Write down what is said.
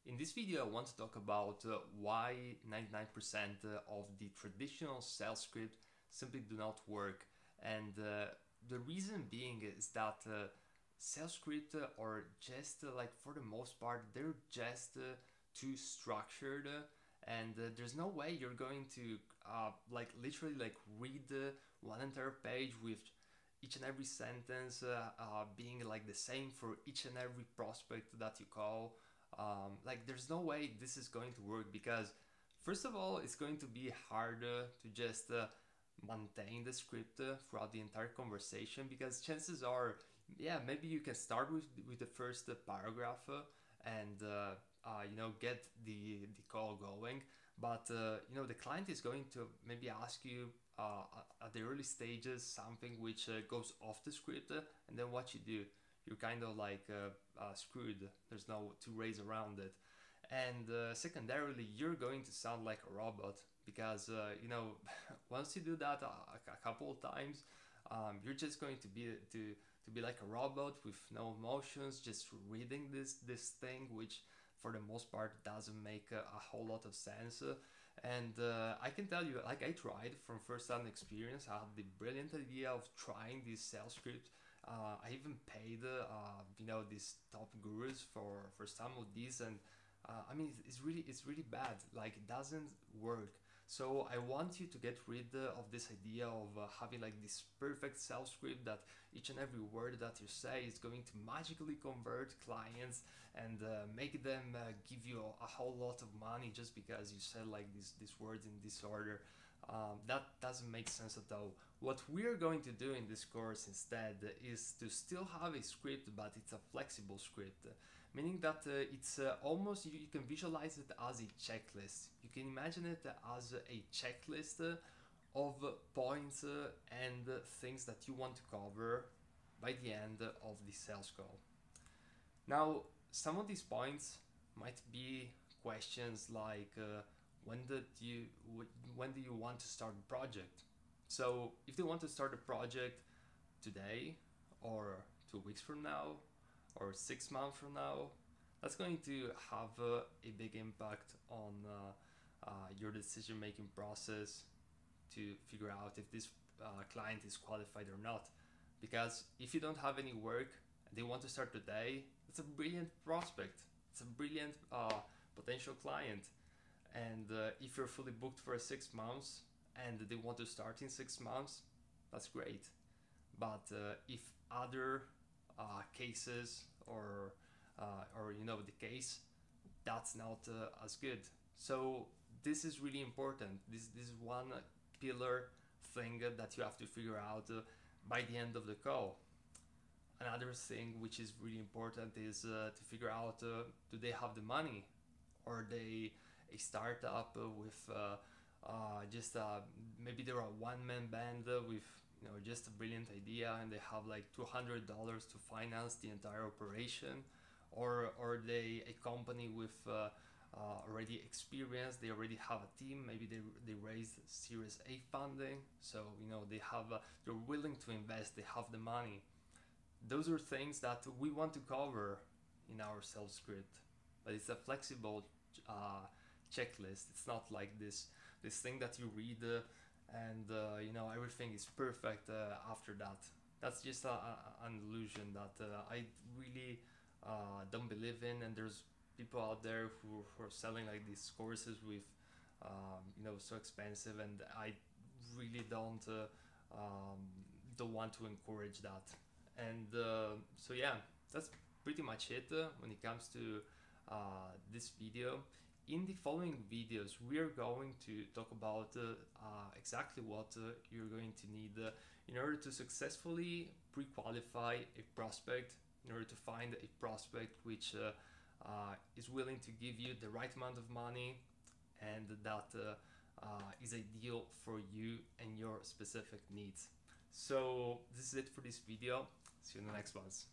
In this video, I want to talk about why 99% of the traditional sales script simply do not work. And the reason being is that sales script are just like for the most part, they're just too structured. And there's no way you're going to like literally like read one entire page with each and every sentence being like the same for each and every prospect that you call. Like there's no way this is going to work because first of all it's going to be harder to just maintain the script throughout the entire conversation, because chances are, yeah, maybe you can start with the first paragraph and get the call going, but the client is going to maybe ask you at the early stages something which goes off the script, and then what you do, you're kind of like screwed. There's no two ways around it. And secondarily, you're going to sound like a robot because once you do that a couple of times, you're just going to be like a robot with no emotions, just reading this thing, which for the most part doesn't make a whole lot of sense. And I can tell you, like I tried from first-hand experience. I had the brilliant idea of trying this sales script. I even paid these top gurus for some of these, and I mean it's really bad. Like it doesn't work. So I want you to get rid of this idea of having like this perfect sales script that each and every word that you say is going to magically convert clients and make them give you a whole lot of money just because you said like these words in this order. That doesn't make sense at all. What we're going to do in this course instead is to still have a script, but it's a flexible script, meaning that it's almost, you can visualize it as a checklist. You can imagine it as a checklist of points and things that you want to cover by the end of the sales call. Now, some of these points might be questions like when do you want to start a project? So if they want to start a project today or 2 weeks from now or 6 months from now, that's going to have a big impact on your decision making process to figure out if this client is qualified or not. Because if you don't have any work and they want to start today, it's a brilliant prospect. It's a brilliant potential client. And if you're fully booked for 6 months and they want to start in 6 months, that's great. But if other cases or the case, that's not as good. So this is really important. This is one pillar thing that you have to figure out by the end of the call. Another thing which is really important is to figure out, do they have the money, or are they a startup with just maybe they're a one-man band with just a brilliant idea and they have like $200 to finance the entire operation, or are they a company with already experience, they already have a team, maybe they raised Series A funding, so they have they're willing to invest, they have the money. Those are things that we want to cover in our sales script, but it's a flexible checklist. It's not like this thing that you read and everything is perfect after that. That's just an illusion that I really don't believe in, and there's people out there who are selling like these courses with so expensive, and I really don't want to encourage that. And so yeah, that's pretty much it when it comes to this video. In the following videos, we are going to talk about exactly what you're going to need in order to successfully pre-qualify a prospect, in order to find a prospect which is willing to give you the right amount of money and that is ideal for you and your specific needs. So this is it for this video. See you in the next ones.